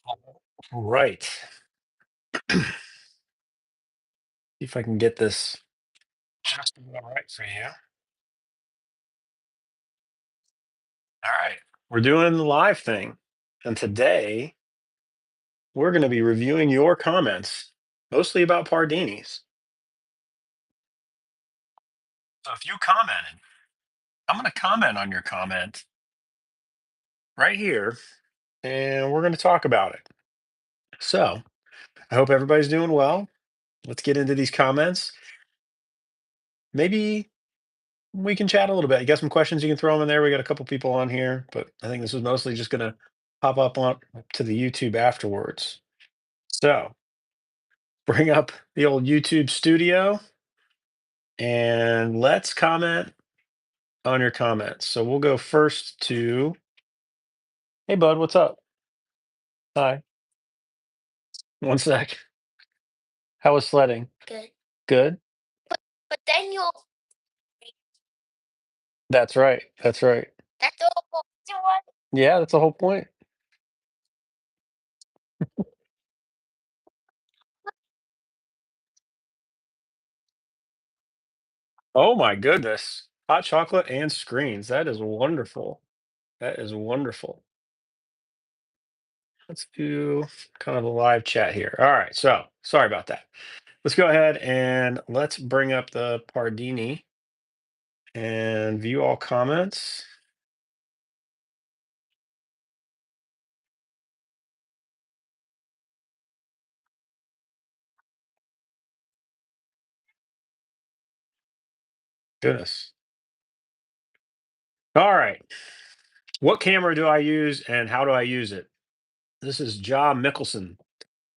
All right. See if I can get this just about right for you. All right. We're doing the live thing. And today we're going to be reviewing your comments, mostly about Pardinis. So if you commented, I'm going to comment on your comment right here, and we're going to talk about it. So I hope everybody's doing well. Let's get into these comments. Maybe we can chat a little bit. You got some questions you can throw them in there. We got a couple people on here, but I think this is mostly just going to pop up on to the YouTube afterwards. So bring up the old YouTube studio and let's comment on your comments. So we'll go first to, hey bud, what's up? Hi. One sec. How was sledding? Good. Good. But then you'll That's right. That's right. that's the whole one. Yeah, that's the whole point. Oh my goodness. Hot chocolate and screens. That is wonderful. That is wonderful. Let's do kind of a live chat here. All right. So sorry about that. Let's go ahead and let's bring up the Pardini and view all comments. Goodness. All right. What camera do I use and how do I use it? This is John Mickelson.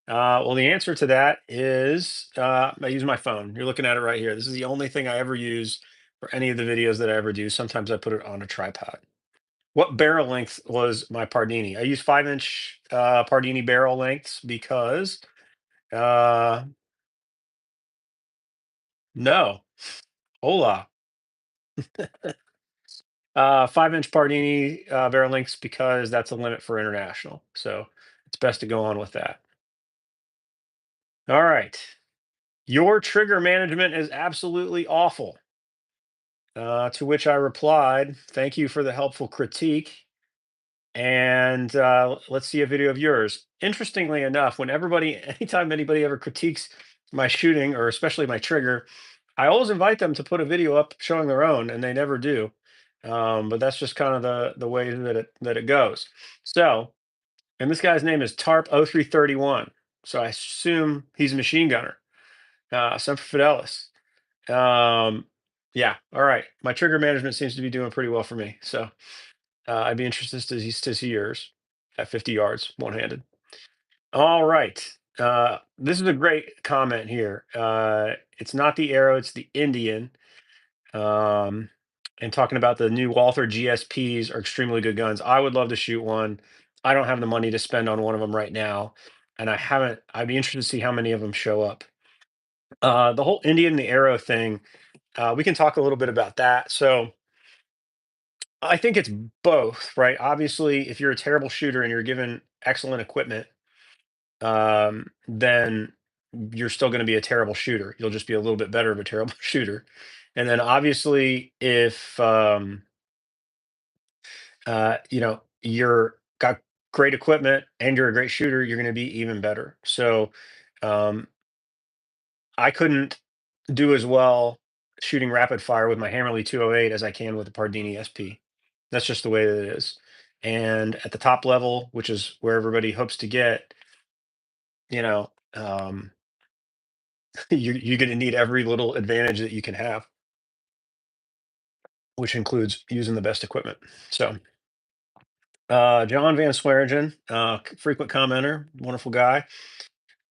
Well, the answer to that is I use my phone. You're looking at it right here. This is the only thing I ever use for any of the videos that I ever do. Sometimes I put it on a tripod. What barrel length was my Pardini? I use 5-inch Pardini barrel lengths because uh, no, hola. 5-inch Pardini barrel lengths because that's the limit for international. So it's best to go on with that. All right. Your trigger management is absolutely awful. To which I replied, thank you for the helpful critique. And let's see a video of yours. Interestingly enough, anytime anybody ever critiques my shooting or especially my trigger, I always invite them to put a video up showing their own, and they never do. But that's just kind of the way that it goes. So, and this guy's name is Tarp 0331. So I assume he's a machine gunner. Semper Fidelis. Um, yeah, all right. My trigger management seems to be doing pretty well for me. So I'd be interested to see yours at 50 yards, one-handed. All right. This is a great comment here. It's not the Arrow, it's the Indian. Um, and talking about the new Walther GSPs are extremely good guns. I would love to shoot one. I don't have the money to spend on one of them right now, and I haven't. I'd be interested to see how many of them show up. The whole Indian and the Arrow thing. We can talk a little bit about that. So I think it's both, right? Obviously, if you're a terrible shooter and you're given excellent equipment, then you're still going to be a terrible shooter. You'll just be a little bit better of a terrible shooter. And then obviously, if you're got great equipment and you're a great shooter, you're going to be even better. So um, I couldn't do as well shooting rapid fire with my Hammerly 208 as I can with the Pardini SP. That's just the way that it is. And at the top level, which is where everybody hopes to get, you know, you're going to need every little advantage that you can have, which includes using the best equipment. So, John Van Sweringen, frequent commenter, wonderful guy,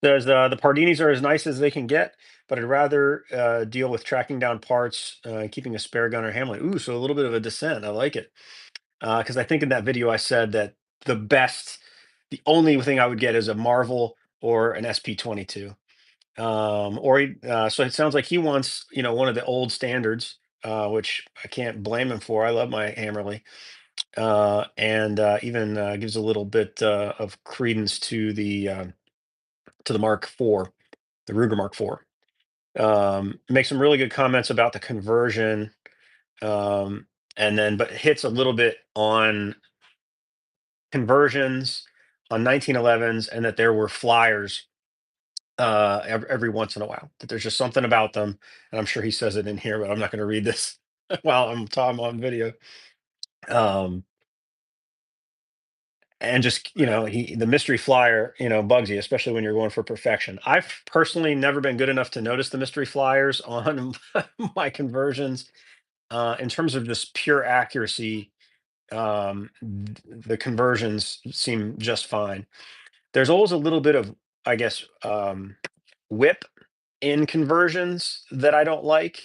says the Pardinis are as nice as they can get, but I'd rather deal with tracking down parts, and keeping a spare gun or Hamlin. Ooh, so a little bit of a dissent. I like it. Because I think in that video I said that the only thing I would get is a Marvel or an SP22. So it sounds like he wants, one of the old standards, which I can't blame him for. I love my Hammerly. and even gives a little bit of credence to the Mark IV, the Ruger Mark IV. Makes some really good comments about the conversion, um, and then but hits a little bit on conversions on 1911s, and that there were flyers every once in a while. That there's just something about them, and I'm sure he says it in here, but I'm not going to read this while I'm talking on video. Um, and just the mystery flyer bugs you, especially when you're going for perfection. I've personally never been good enough to notice the mystery flyers on my conversions. In terms of just pure accuracy, the conversions seem just fine. There's always a little bit of, I guess, whip in conversions that I don't like.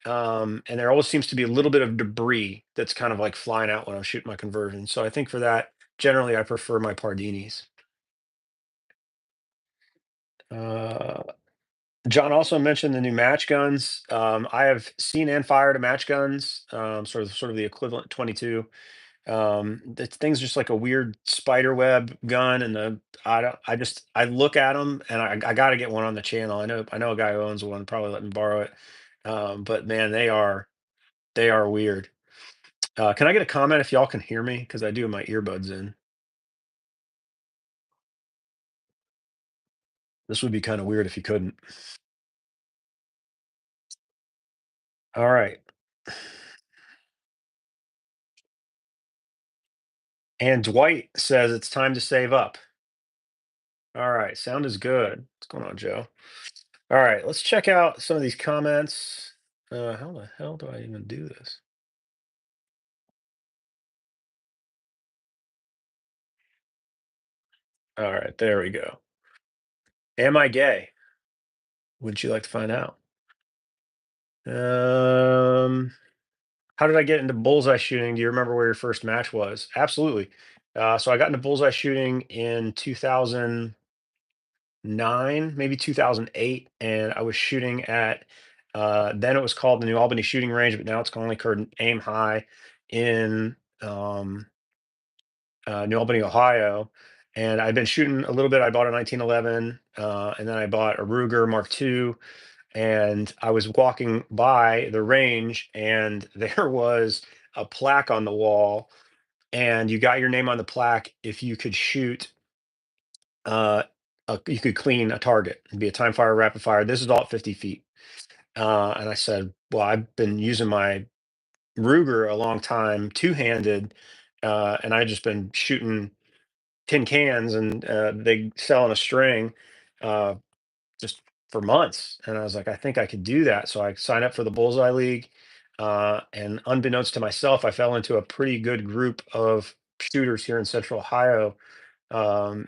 And there always seems to be a little bit of debris that's kind of like flying out when I'm shooting my conversions. So I think for that, generally, I prefer my Pardinis. Uh, John also mentioned the new match guns. I have seen and fired a match guns, sort of the equivalent 22. The thing's just like a weird spider web gun, and I don't, I look at them and I got to get one on the channel. I know a guy who owns one. Probably let me borrow it. But man, they are weird. Can I get a comment if y'all can hear me? Because I do have my earbuds in. This would be kind of weird if you couldn't. All right. And Dwight says it's time to save up. All right. Sound is good. What's going on, Joe? All right. Let's check out some of these comments. How the hell do I even do this? All right. There we go. Am I gay? Would you like to find out? Um, how did I get into bullseye shooting? Do you remember where your first match was? Absolutely. So I got into bullseye shooting in 2009, maybe 2008, and I was shooting at then it was called the New Albany Shooting Range, but now it's only called Aim High in New Albany, Ohio. And I'd been shooting a little bit. I bought a 1911, and then I bought a Ruger Mark II, and I was walking by the range, and there was a plaque on the wall, and you got your name on the plaque if you could shoot. You could clean a target. It'd be a time fire, rapid fire. This is all at 50 feet. And I said, "Well, I've been using my Ruger a long time, two-handed, and I just been shooting tin cans, and they sell on a string." Uh, just for months. And I was like, I think I could do that. So I signed up for the Bullseye League. And unbeknownst to myself, I fell into a pretty good group of shooters here in Central Ohio.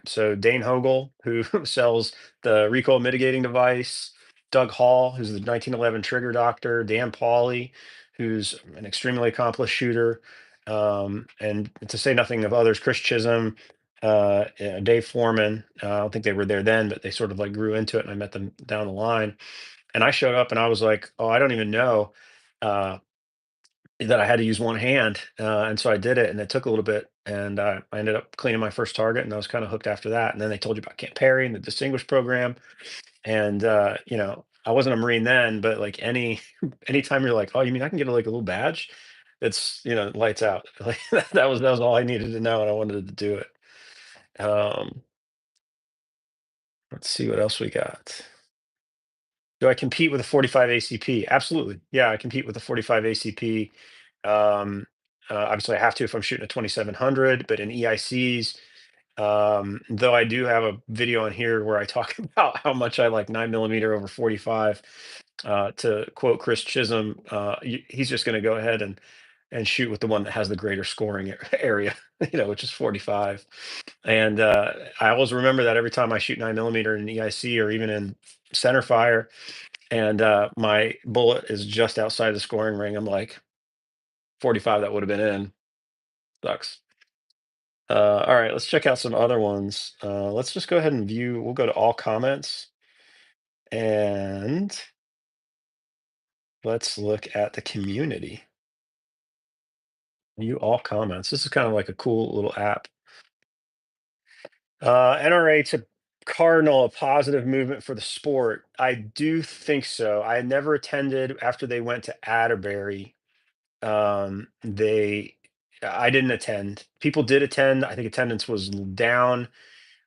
So Dane Hogel, who sells the recoil mitigating device, Doug Hall, who's the 1911 trigger doctor, Dan Pauly, who's an extremely accomplished shooter, and to say nothing of others, Chris Chisholm, Dave Foreman. I don't think they were there then, but they sort of like grew into it, and I met them down the line. And I showed up, and I was like, "Oh, I don't even know." Uh, that I had to use one hand, and so I did it, and it took a little bit, and I ended up cleaning my first target, and I was kind of hooked after that. And then they told you about Camp Perry and the Distinguished program, and I wasn't a Marine then, but like anytime you're like, oh, you mean I can get like a little badge? It's lights out. Like that was all I needed to know, and I wanted to do it. Um, let's see what else we got. Do I compete with a 45 ACP? Absolutely. Yeah, I compete with a 45 ACP. Obviously, I have to if I'm shooting a 2700, but in EICs, though I do have a video on here where I talk about how much I like 9mm over 45. To quote Chris Chisholm, he's just going to go ahead and shoot with the one that has the greater scoring area, which is 45. And I always remember that every time I shoot 9mm in EIC or even in center fire, and my bullet is just outside the scoring ring, I'm like, 45, that would have been in. Sucks. All right, let's check out some other ones. Let's just go ahead and view. We'll go to all comments, and let's look at the community. You all comments. This is kind of like a cool little app. NRA to Cardinal, a positive movement for the sport. I do think so. I had never attended after they went to Atterbury. They, I didn't attend. People did attend. I think attendance was down,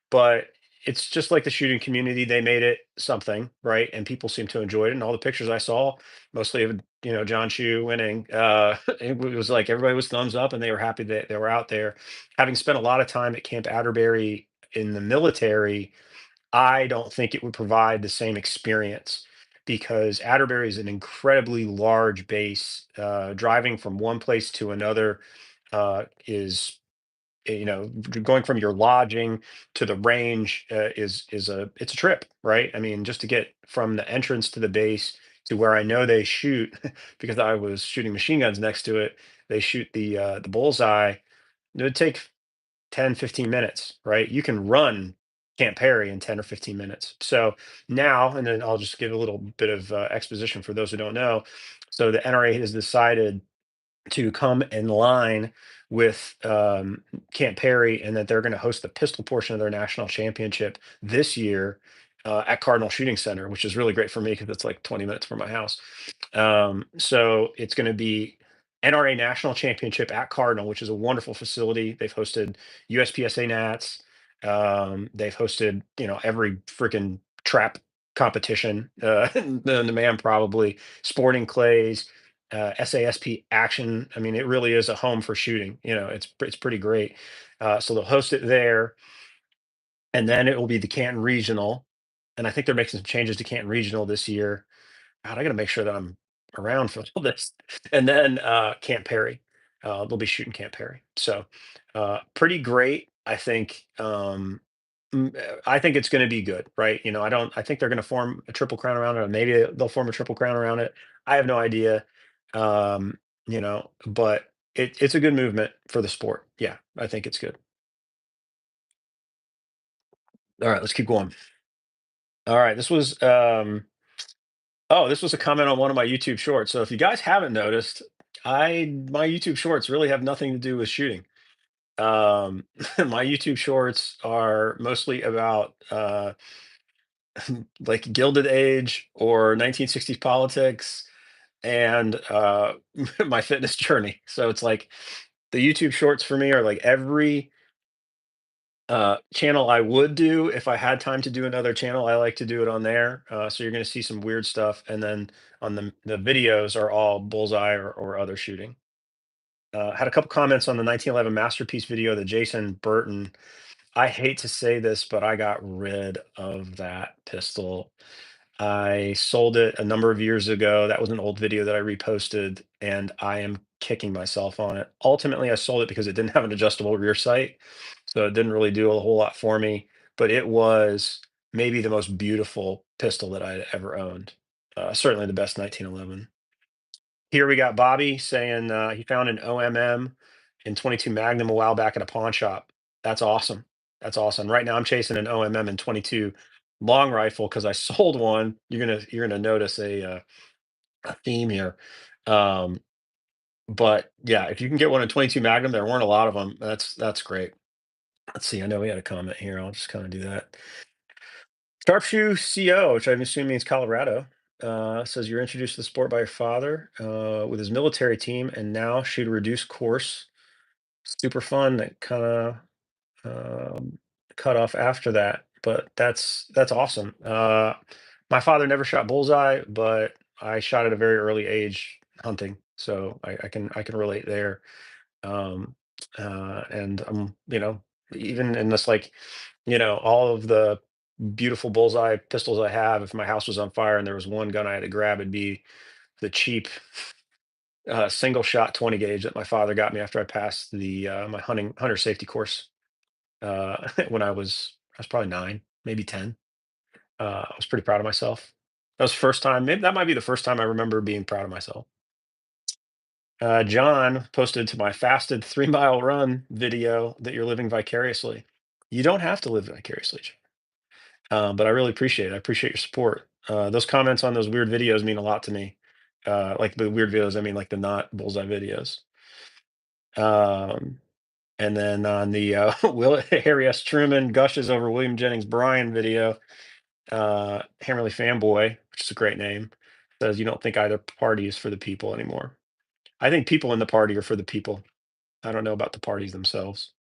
but it's just like the shooting community. They made it something, right? And people seem to enjoy it. And all the pictures I saw, mostly of John Chu winning, it was like everybody was thumbs up, and they were happy that they were out there. Having spent a lot of time at Camp Atterbury in the military, I don't think it would provide the same experience because Atterbury is an incredibly large base. Driving from one place to another is going from your lodging to the range is it's a trip, right? I mean, just to get from the entrance to the base to where I know they shoot because I was shooting machine guns next to it. They shoot the Bullseye. It would take 10, 15 minutes, right? You can run Camp Perry in 10 or 15 minutes. So now, and then I'll just give a little bit of exposition for those who don't know. So the NRA has decided to come in line with Camp Perry, and that they're going to host the pistol portion of their national championship this year at Cardinal Shooting Center, which is really great for me because it's like 20 minutes from my house. So it's going to be NRA National Championship at Cardinal, which is a wonderful facility. They've hosted USPSA Nats. They've hosted, every freaking trap competition, the man probably, sporting clays, SASP action. I mean, it really is a home for shooting. It's pretty great. So they'll host it there, and then it will be the Canton Regional. And I think they're making some changes to Canton Regional this year. God, I gotta make sure that I'm around for all this. And then Camp Perry. They'll be shooting Camp Perry. So pretty great. I think it's gonna be good, right? I think they're gonna form a triple crown around it, or maybe they'll form a triple crown around it. I have no idea. But it's a good movement for the sport. Yeah, I think it's good. All right, let's keep going. All right, this was a comment on one of my YouTube shorts. So if you guys haven't noticed, my YouTube shorts really have nothing to do with shooting. My YouTube shorts are mostly about like Gilded Age or 1960s politics and my fitness journey. So it's like the YouTube shorts for me are like every channel I would do if I had time to do another channel. I like to do it on there. So you're going to see some weird stuff, and then on the videos are all Bullseye or other shooting. Had a couple comments on the 1911 masterpiece video, the Jason Burton. I hate to say this, but I got rid of that pistol. I sold it a number of years ago. That was an old video that I reposted, and I am kicking myself on it. Ultimately, I sold it because it didn't have an adjustable rear sight, so it didn't really do a whole lot for me. But it was maybe the most beautiful pistol that I had ever owned. Certainly the best 1911. Here we got Bobby saying he found an OMM in 22 Magnum a while back at a pawn shop. That's awesome. That's awesome. Right now, I'm chasing an OMM in 22 long rifle because I sold one. You're gonna notice a theme here. Um, but yeah, if you can get one in 22 Magnum, there weren't a lot of them. That's great. Let's see. I know we had a comment here. I'll just kind of do that. Sharpshoe CO, which I'm assuming means Colorado, says you're introduced to the sport by your father with his military team, and now shoot a reduced course. Super fun. That kind of um, cut off after that, but that's awesome. My father never shot bullseye, but I shot at a very early age hunting, so I can relate there. Um, and even in this, like, all of the beautiful bullseye pistols I have, if my house was on fire and there was one gun I had to grab, it'd be the cheap single shot 20 gauge that my father got me after I passed the my hunter safety course when I was probably 9, maybe 10. I was pretty proud of myself. That was the first time. Maybe that might be the first time I remember being proud of myself. John posted to my fasted 3-mile run video that you're living vicariously. You don't have to live vicariously, but I really appreciate it. I appreciate your support. Those comments on those weird videos mean a lot to me. Like the weird videos, I mean like the not bullseye videos. Um, and then on the Will Harry S. Truman gushes over William Jennings Bryan video, Hammerly Fanboy, which is a great name, says you don't think either party is for the people anymore. I think people in the party are for the people. I don't know about the parties themselves.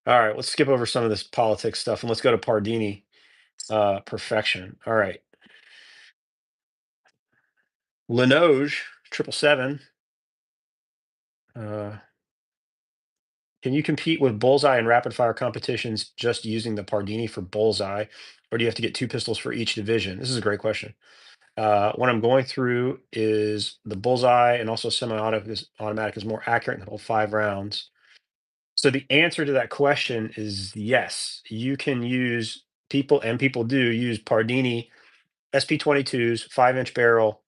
All right, let's skip over some of this politics stuff and let's go to Pardini perfection. All right, Linoge 777. Uh, can you compete with Bullseye in rapid fire competitions just using the Pardini for Bullseye, or do you have to get two pistols for each division? This is a great question. What I'm going through is the Bullseye and also semi-automatic is more accurate in the whole 5 rounds. So the answer to that question is yes. You can use people, and people do use Pardini SP22s, 5-inch barrel.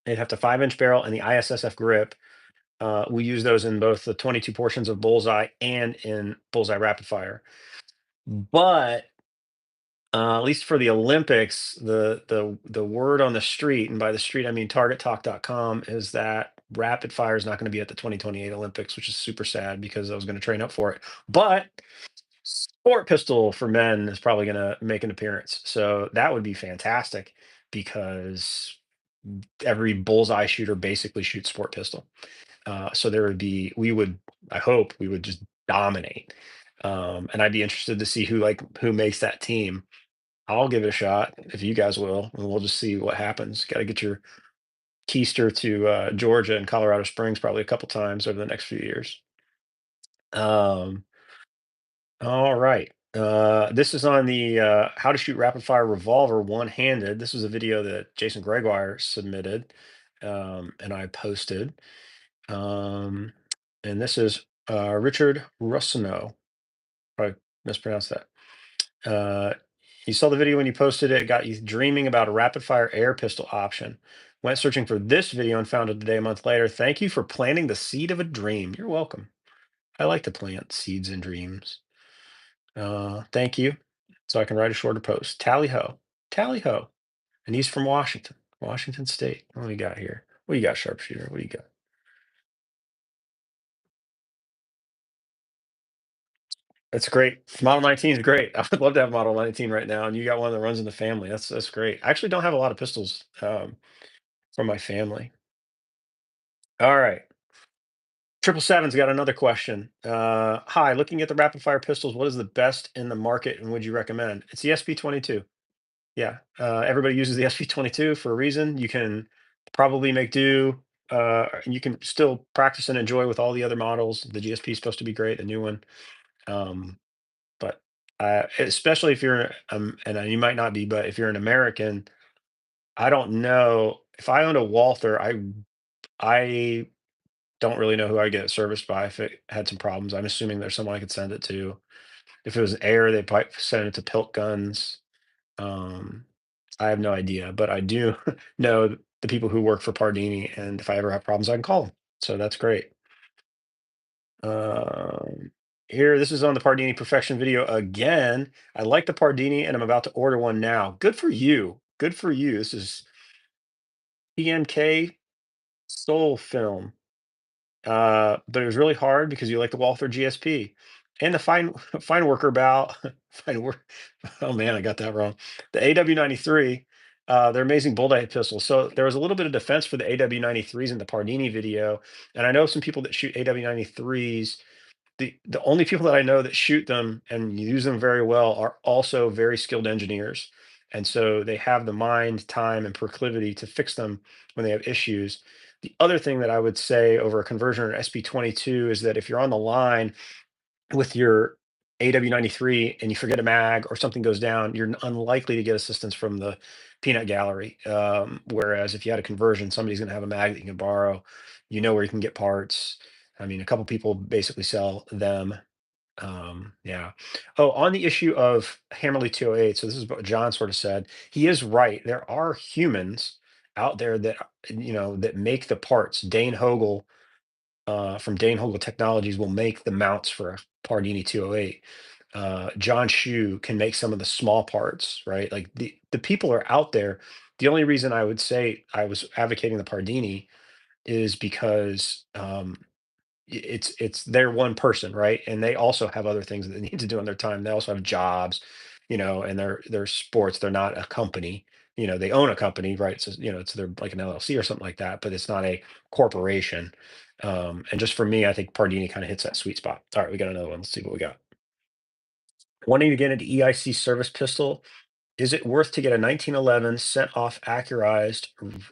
They'd have the 5-inch barrel and the ISSF grip. We use those in both the 22 portions of Bullseye and in Bullseye Rapid Fire. But at least for the Olympics, the word on the street, and by the street I mean targettalk.com, is that rapid fire is not going to be at the 2028 Olympics, which is super sad because I was going to train up for it. But sport pistol for men is probably going to make an appearance. So that would be fantastic because every bullseye shooter basically shoots sport pistol. So there would be, we would, I hope we would just dominate. And I'd be interested to see who makes that team. I'll give it a shot if you guys will, and we'll just see what happens. Got to get your keister to Georgia and Colorado Springs probably a couple times over the next few years. Um, all right. This is on the how to shoot rapid fire revolver one-handed. This was a video that Jason Gregoire submitted, and I posted. Um, and this is Richard Russino. Probably mispronounced that. Uh, you saw the video when you posted it, got you dreaming about a rapid fire air pistol option. Went searching for this video and found it today a month later. Thank you for planting the seed of a dream. You're welcome. I like to plant seeds and dreams. Thank you. So I can write a shorter post. Tally ho. Tally ho. And he's from Washington, Washington State. What do we got here? What do you got, sharpshooter? What do you got? That's great. Model 19 is great. I would love to have Model 19 right now, and you got one that runs in the family. That's great. I actually don't have a lot of pistols from my family. All right. 777's got another question. Hi, looking at the rapid fire pistols, what is the best in the market and would you recommend? It's the SP22. Yeah. Everybody uses the SP22 for a reason. You can probably make do, and you can still practice and enjoy with all the other models. The GSP is supposed to be great, the new one. Um, but especially if you're, and you might not be, but if you're an American, I don't know. If I owned a Walther, I don't really know who I'd get it serviced by if it had some problems. I'm assuming there's someone I could send it to. If it was air, they'd probably send it to Pilt Guns. Um, I have no idea, but I do know the people who work for Pardini, and if I ever have problems, I can call them. So that's great. Um, Here, this is on the Pardini Perfection video again. I like the Pardini, and I'm about to order one now. Good for you. Good for you. This is PMK Soul Film. But it was really hard because you like the Walther GSP and the fine worker bow. Fine work. Oh man, I got that wrong. The AW93, they're amazing bullseye pistols. So there was a little bit of defense for the AW93s in the Pardini video, and I know some people that shoot AW93s. The only people that I know that shoot them and use them very well are also very skilled engineers. And so they have the mind, time, and proclivity to fix them when they have issues. The other thing that I would say over a conversion or SP22 is that if you're on the line with your AW93 and you forget a mag or something goes down, you're unlikely to get assistance from the peanut gallery. Whereas if you had a conversion, somebody's going to have a mag that you can borrow. You know where you can get parts. I mean, a couple people basically sell them. Yeah. Oh, on the issue of Hammerly 208, so this is what John sort of said. He is right. There are humans out there that that make the parts. Dane Hogel from Dane Hogel Technologies will make the mounts for a Pardini 208. John Shu can make some of the small parts, right? Like the people are out there. The only reason I would say I was advocating the Pardini is because it's they're one person, right? And they also have other things that they need to do in their time. They also have jobs, and their sports. They're not a company. They own a company, right? So it's they're like an LLC or something like that, but it's not a corporation. And just for me, I think Pardini kind of hits that sweet spot. All right, we got another one. Let's see what we got. Wanting to get into EIC service pistol, is it worth to get a 1911 sent off Accurized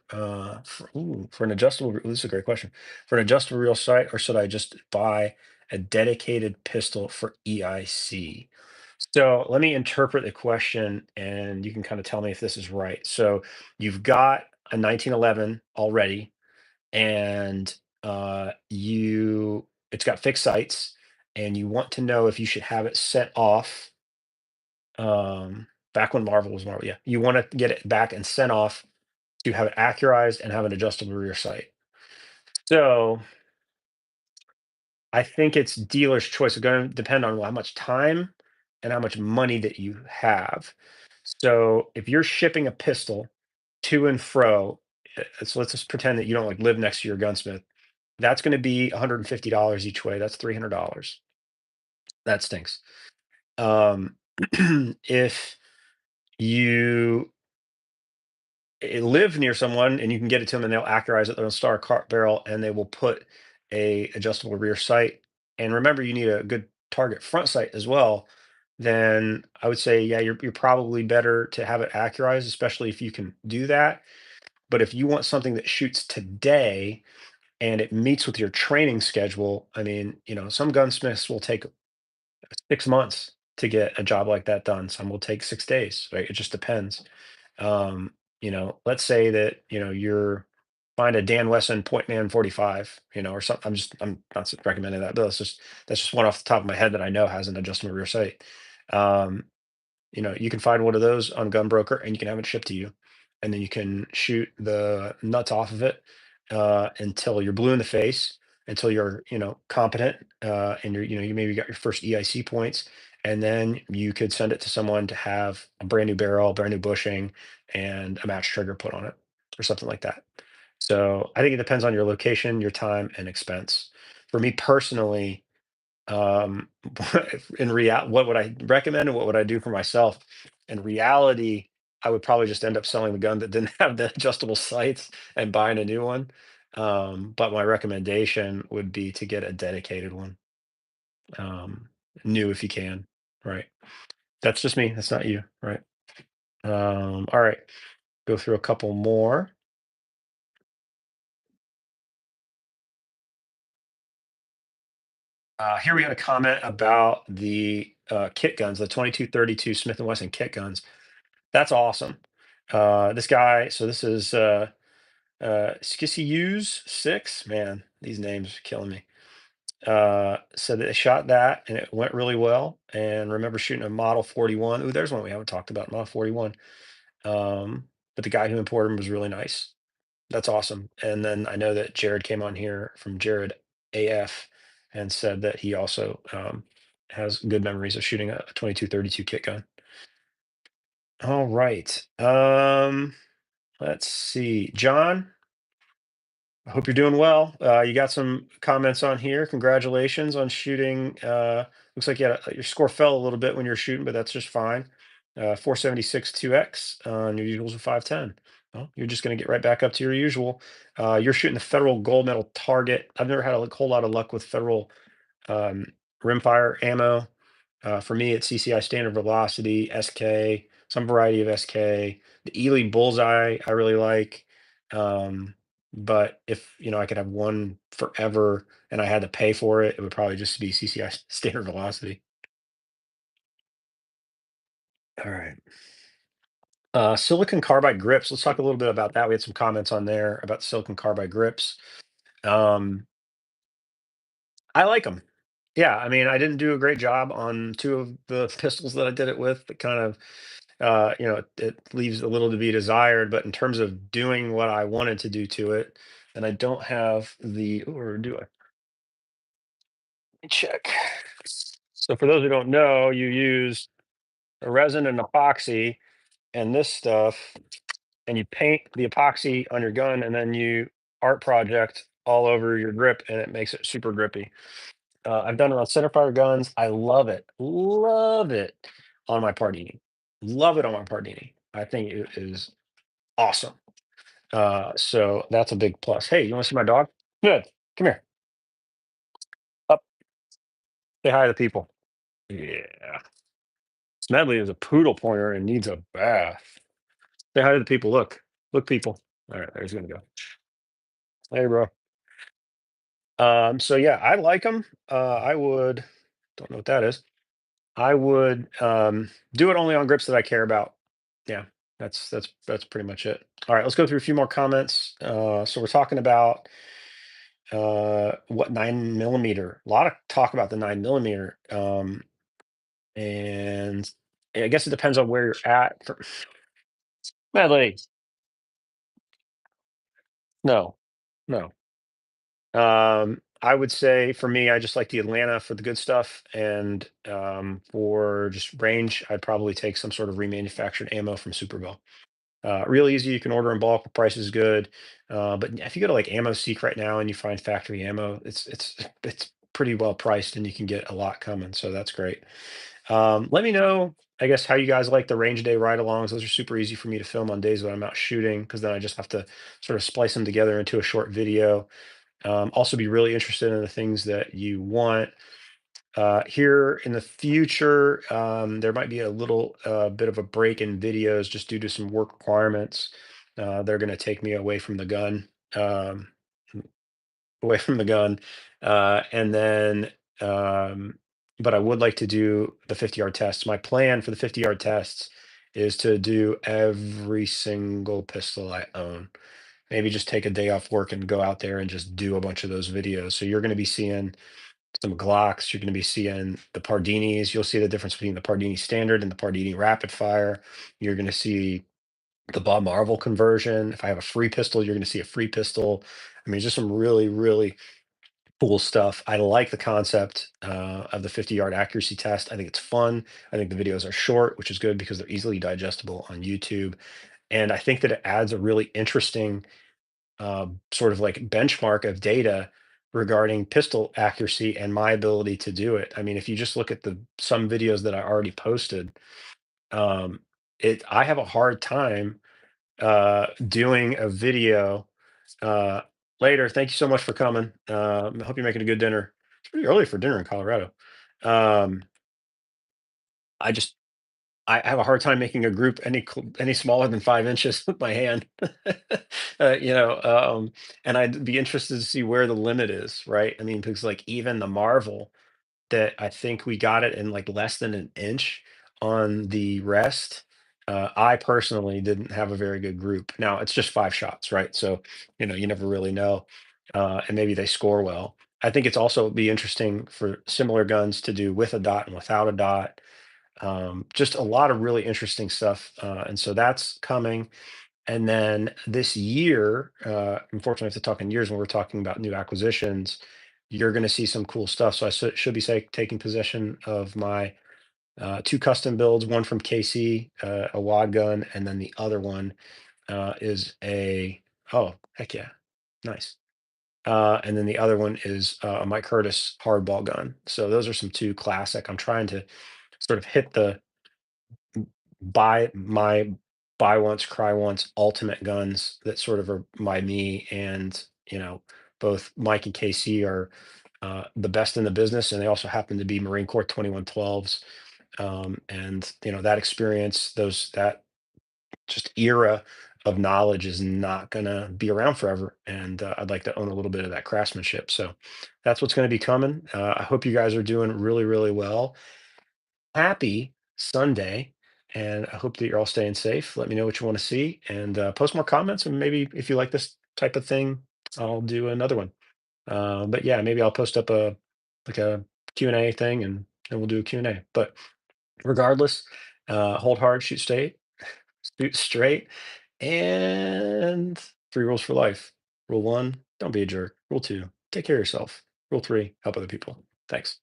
for an adjustable? This is a great question. For an adjustable reel sight, or should I just buy a dedicated pistol for EIC? So let me interpret the question, and you can kind of tell me if this is right. So you've got a 1911 already, and it's got fixed sights, and you want to know if you should have it sent off back when Marvel was Marvel. Yeah, you want to get it back and sent off to have it accurized and have an adjustable rear sight. So I think it's dealer's choice. It's going to depend on how much time and how much money that you have. So if you're shipping a pistol to and fro, so let's just pretend that you don't like live next to your gunsmith. That's going to be $150 each way. That's $300. That stinks. If you live near someone and you can get it to them and they'll accurize it, they'll install a cart barrel and they will put a adjustable rear sight. And remember, you need a good target front sight as well. Then I would say, yeah, you're probably better to have it accurized, especially if you can do that. But if you want something that shoots today and it meets with your training schedule, I mean, some gunsmiths will take 6 months to get a job like that done. Some will take 6 days, right? It just depends. Let's say that, you're find a Dan Wesson Point Man 45, or something. I'm not recommending that, but that's just one off the top of my head that I know has an adjustable rear sight. Um, you can find one of those on Gunbroker and you can have it shipped to you. And then you can shoot the nuts off of it until you're blue in the face, until you're, competent, and you maybe got your first EIC points. And then you could send it to someone to have a brand new barrel, brand new bushing, and a match trigger put on it or something like that. So I think it depends on your location, your time, and expense. For me personally, um what would I recommend and what would I do for myself? In reality, I would probably just end up selling the gun that didn't have the adjustable sights and buying a new one. But my recommendation would be to get a dedicated one, um new if you can, right? That's just me, that's not you, right? All right, go through a couple more. Here we had a comment about the kit guns, the 2232 Smith& and Wesson kit guns. That's awesome. This guy, so this is Skissy Hughes 6. Man, these names are killing me. Said that they shot that and it went really well. And remember shooting a Model 41. Ooh, there's one we haven't talked about, Model 41. But the guy who imported them was really nice. That's awesome. And then I know that Jared came on here from Jared AF and said that he also has good memories of shooting a 2232 kit gun. All right. Let's see. John, I hope you're doing well. You got some comments on here. Congratulations on shooting. Looks like your score fell a little bit when you're shooting, but that's just fine. 476 2x on your usuals of 510. Well, you're just going to get right back up to your usual. You're shooting the federal gold medal target. I've never had a whole lot of luck with federal um, rimfire ammo. For me, it's CCI standard velocity, SK, some variety of SK. The Ely Bullseye, I really like. But if I could have one forever and I had to pay for it, it would probably just be CCI standard velocity. All right. Silicon carbide grips. Let's talk a little bit about that. We had some comments on there about silicon carbide grips. Um, I like them. Yeah, I mean, I didn't do a great job on two of the pistols that I did it with. It kind of, it leaves a little to be desired. But in terms of doing what I wanted to do to it, and I don't have or do I? Let me check. So for those who don't know, you use a resin and epoxy and this stuff, and you paint the epoxy on your gun, and then you art project all over your grip, and it makes it super grippy. I've done it on centerfire guns. I love it on my Pardini. Love it on my Pardini. I think it is awesome. So that's a big plus. Hey, you want to see my dog? Good. Come here. Up. Say hi to the people. Yeah. Smedley is a poodle pointer and needs a bath. Say hi to the people. Look. Look, people. All right, there's gonna go. Hey, bro. So yeah, I like them. I would, don't know what that is. I would do it only on grips that I care about. Yeah, that's pretty much it. All right, let's go through a few more comments. So we're talking about what 9 millimeter. A lot of talk about the 9 millimeter, and I guess it depends on where you're at. Medley, no, no. I would say for me, I just like the Atlanta for the good stuff, and for just range, I'd probably take some sort of remanufactured ammo from Superbell. Real easy, you can order in bulk, the price is good. But if you go to like Ammo Seek right now and you find factory ammo, it's pretty well priced and you can get a lot coming. So that's great. Let me know, I guess, how you guys like the range day ride-alongs. Those are super easy for me to film on days when I'm out shooting because then I just have to sort of splice them together into a short video. Also be really interested in the things that you want. Here in the future, there might be a little bit of a break in videos just due to some work requirements. They're going to take me away from the gun, um, away from the gun, and then, um, but I would like to do the 50-yard tests. My plan for the 50-yard tests is to do every single pistol I own. Maybe just take a day off work and go out there and just do a bunch of those videos. So you're going to be seeing some Glocks. You're going to be seeing the Pardinis. You'll see the difference between the Pardini Standard and the Pardini Rapid Fire. You're going to see the Bob Marvel conversion. If I have a free pistol, you're going to see a free pistol. I mean, just some really, really cool stuff. I like the concept of the 50-yard accuracy test. I think it's fun. I think the videos are short, which is good because they're easily digestible on YouTube. And I think that it adds a really interesting sort of like benchmark of data regarding pistol accuracy and my ability to do it. I mean, if you just look at the some videos that I already posted, um, I have a hard time doing a video uh, later. Thank you so much for coming. I hope you're making a good dinner. It's pretty early for dinner in Colorado. Um, I just I have a hard time making a group any smaller than 5 inches with my hand. You know, and I'd be interested to see where the limit is, right? I mean, because like even the Marvel that I think we got it in like less than an inch on the rest. I personally didn't have a very good group. Now it's just 5 shots, right? So you never really know, and maybe they score well. I think it's also be interesting for similar guns to do with a dot and without a dot. Just a lot of really interesting stuff, and so that's coming. And then this year, unfortunately, I have to talk in years when we're talking about new acquisitions. You're going to see some cool stuff. So should be taking possession of my two custom builds, one from KC, a wad gun, and then the other one is a, oh, heck yeah, nice. And then the other one is a Mike Curtis hardball gun. So those are some two classic. I'm trying to sort of hit the buy once, cry once ultimate guns that sort of are my me. And, both Mike and KC are the best in the business. And they also happen to be Marine Corps 2112s. And, that experience, that just era of knowledge is not going to be around forever. And I'd like to own a little bit of that craftsmanship. So that's what's going to be coming. I hope you guys are doing really, really well. Happy Sunday, and I hope that you're all staying safe. Let me know what you want to see, and post more comments. And maybe if you like this type of thing, I'll do another one. But yeah, maybe I'll post up a Q&A thing, and we'll do a Q&A. But regardless, hold hard, shoot straight, and 3 rules for life. Rule 1, don't be a jerk. Rule 2, take care of yourself. Rule 3, help other people. Thanks.